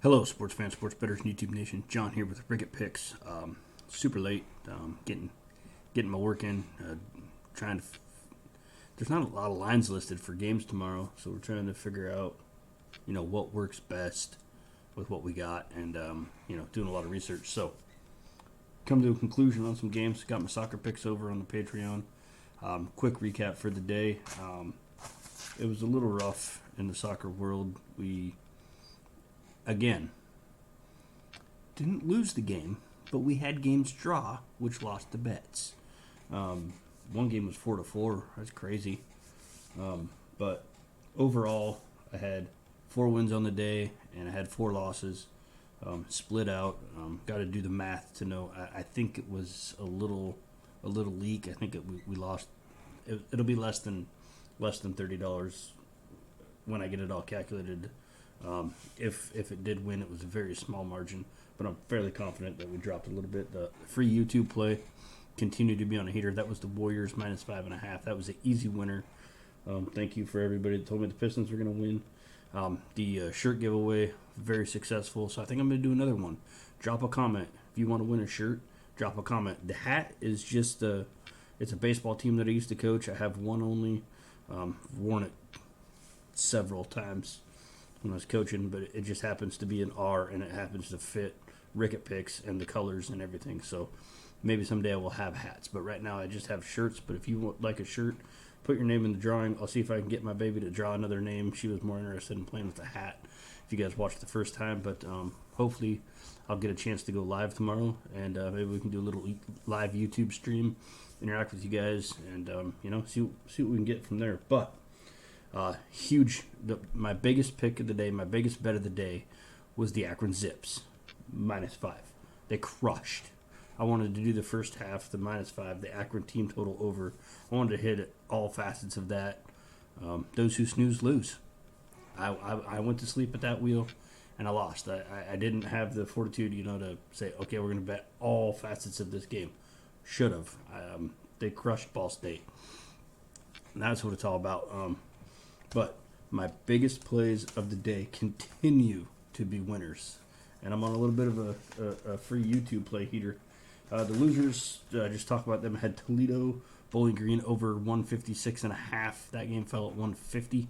Hello, sports fans, sports bettors, and YouTube Nation. John here with Ricket Picks. Super late, getting my work in. Trying to. There's not a lot of lines listed for games tomorrow, so we're trying to figure out, what works best with what we got, and doing a lot of research. So, come to a conclusion on some games. Got my soccer picks over on the Patreon. Quick recap for the day. It was a little rough in the soccer world. We again didn't lose the game, but we had games draw, which lost the bets. One game was 4-4. That's crazy. But overall, I had 4 wins on the day, and I had 4 losses. Split out. Got to do the math to know. I think it was a little leak. I think we lost. It'll be less than $30 when I get it all calculated. If it did win, it was a very small margin, but I'm fairly confident that we dropped a little bit. The free YouTube play continued to be on a heater. That was the Warriors minus 5.5. That was an easy winner. Thank you for everybody that told me the Pistons were going to win. The shirt giveaway, very successful, so I think I'm going to do another one. Drop a comment. If you want to win a shirt, drop a comment. The hat is just it's a baseball team that I used to coach. I have one only. Worn it several times when I was coaching, but it just happens to be an R, and it happens to fit Ricket Picks and the colors and everything. So maybe someday I will have hats, but right now I just have shirts. But if you would like a shirt, put your name in the drawing. I'll see if I can get my baby to draw another name. She was more interested in playing with a hat if you guys watched the first time, but hopefully I'll get a chance to go live tomorrow, and maybe we can do a little live YouTube stream, interact with you guys, and see what we can get from there. But my biggest pick of the day, my biggest bet of the day was the Akron Zips, -5. They crushed. I wanted to do the first half, the -5, the Akron team total over. I wanted to hit all facets of that. Those who snooze lose. I went to sleep at that wheel, and I lost. I didn't have the fortitude, to say, okay, we're going to bet all facets of this game. Should have. They crushed Ball State. And that's what it's all about. But my biggest plays of the day continue to be winners. And I'm on a little bit of a free YouTube play heater. The losers, just talk about them, had Toledo, Bowling Green over 156.5. That game fell at 150.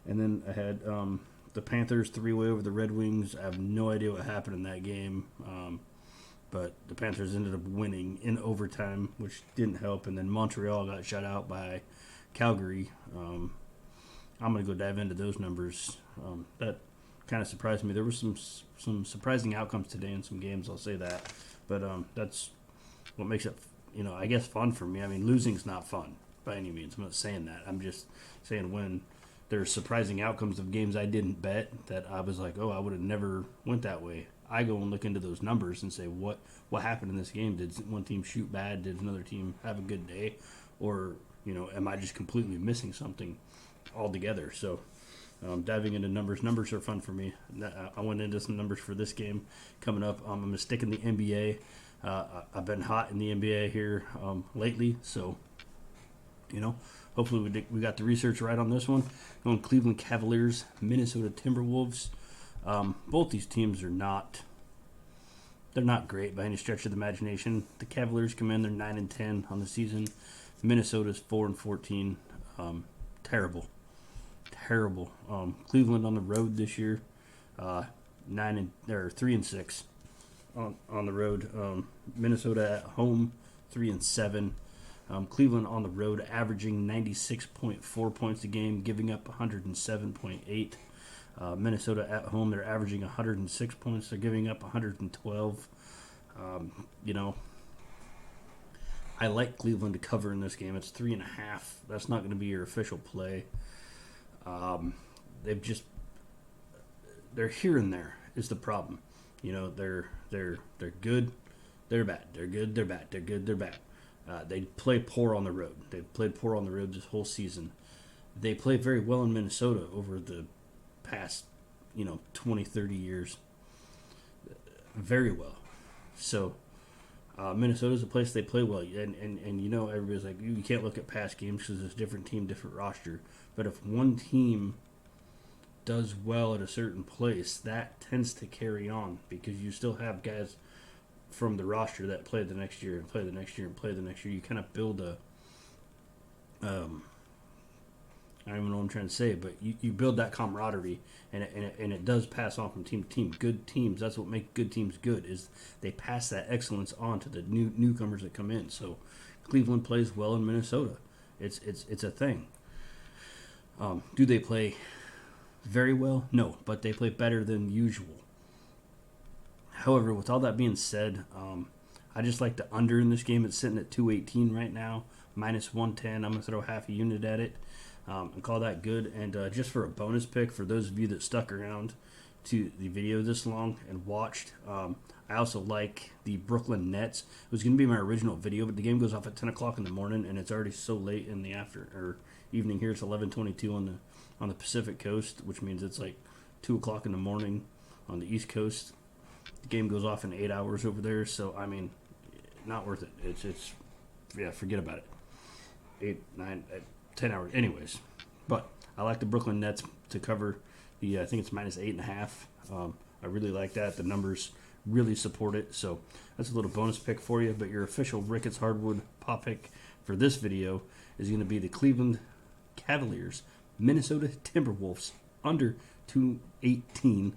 And then I had the Panthers 3-way over the Red Wings. I have no idea what happened in that game. But the Panthers ended up winning in overtime, which didn't help. And then Montreal got shut out by Calgary. I'm going to go dive into those numbers. That kind of surprised me. There were some surprising outcomes today in some games, I'll say that. But that's what makes it, I guess, fun for me. I mean, losing's not fun by any means. I'm not saying that. I'm just saying when there's surprising outcomes of games I didn't bet that I was like, oh, I would have never went that way. I go and look into those numbers and say, what happened in this game? Did one team shoot bad? Did another team have a good day? Or, am I just completely missing something altogether? So diving into numbers. Numbers are fun for me. I went into some numbers for this game coming up. I'm going to stick in the NBA. I've been hot in the NBA here lately, so hopefully we got the research right on this one. Going Cleveland Cavaliers, Minnesota Timberwolves. Both these teams they're not great by any stretch of the imagination. The Cavaliers come in, they're 9-10 on the season. Minnesota's 4-14. Terrible. Cleveland on the road this year, 3-6 on the road. Minnesota at home, 3-7. Cleveland on the road, averaging 96.4 points a game, giving up 107.8. Minnesota at home, they're averaging 106 points. They're giving up 112. I like Cleveland to cover in this game. It's 3.5. That's not going to be your official play. They're here and there is the problem. They're good, they're bad. They're good, they're bad. They're good, they're bad. They play poor on the road. They've played poor on the road this whole season. They play very well in Minnesota over the past, 20, 30 years. Very well. So Minnesota's a place they play well. And everybody's like, you can't look at past games because it's a different team, different roster. But if one team does well at a certain place, that tends to carry on because you still have guys from the roster that play the next year and play the next year and play the next year. You kind of build a, I don't even know what I'm trying to say, but you build that camaraderie, and it does pass on from team to team. Good teams, that's what makes good teams good, is they pass that excellence on to the newcomers that come in. So Cleveland plays well in Minnesota. It's a thing. Do they play very well? No, but they play better than usual. However, with all that being said, I just like the under in this game. It's sitting at 218 right now, minus 110. I'm going to throw half a unit at it and call that good. And just for a bonus pick, for those of you that stuck around to the video this long and watched, I also like the Brooklyn Nets. It was going to be my original video, but the game goes off at 10 o'clock in the morning, and it's already so late in the evening here. It's 11:22 on the Pacific Coast, which means it's like 2 o'clock in the morning on the East Coast. The game goes off in 8 hours over there, so I mean, not worth it. It's yeah, forget about it. 8, 9, 10 hours, anyways. But I like the Brooklyn Nets to cover the. I think it's minus 8.5. I really like that. The numbers really support it, so that's a little bonus pick for you. But your official Ricketts Hardwood pop pick for this video is going to be the Cleveland Cavaliers, Minnesota Timberwolves under 218.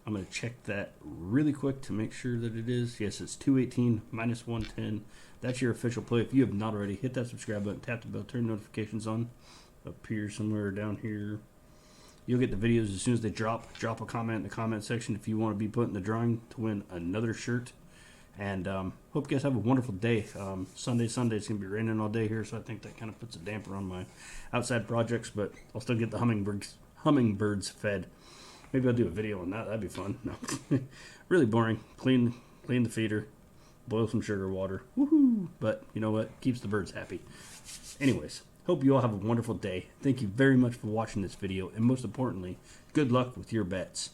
I'm going to check that really quick to make sure that it is. Yes, it's 218 minus 110. That's your official play. If you have not already, hit that subscribe button, tap the bell, turn notifications on. Up here somewhere down here. You'll get the videos as soon as they drop. Drop a comment in the comment section if you want to be put in the drawing to win another shirt. And hope you guys have a wonderful day. Sunday, it's going to be raining all day here, so I think that kind of puts a damper on my outside projects, but I'll still get the hummingbirds fed. Maybe I'll do a video on that. That'd be fun. No, really boring. Clean the feeder, boil some sugar water. Woohoo! But you know what? Keeps the birds happy. Anyways, hope you all have a wonderful day. Thank you very much for watching this video, and most importantly, good luck with your bets.